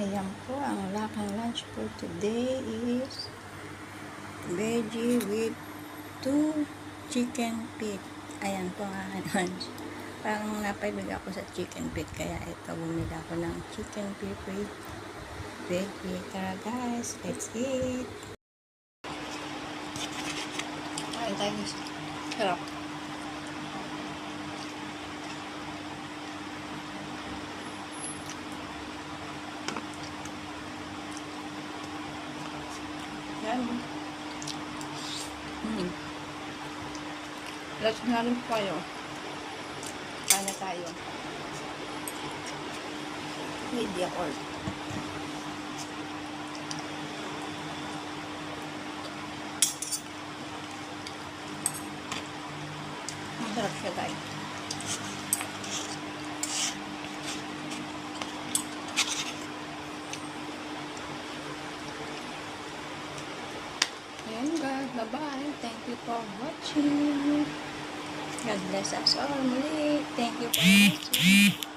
Ayan po, ang lakang lunch for today is veggie with 2 chicken feet. Ayan po ang aking lunch. Parang napaibig ako sa chicken feet, kaya ito, bumili ako ng chicken feet with veggie. Tara guys, let's eat! Kain tayo guys. Sarap. Yan. Let's na rin po kayo. Kain na tayo. Media all. Masarap siya guys. Ayan guys, bye-bye. Thank you for watching. God bless us all. Muli. Thank you for watching.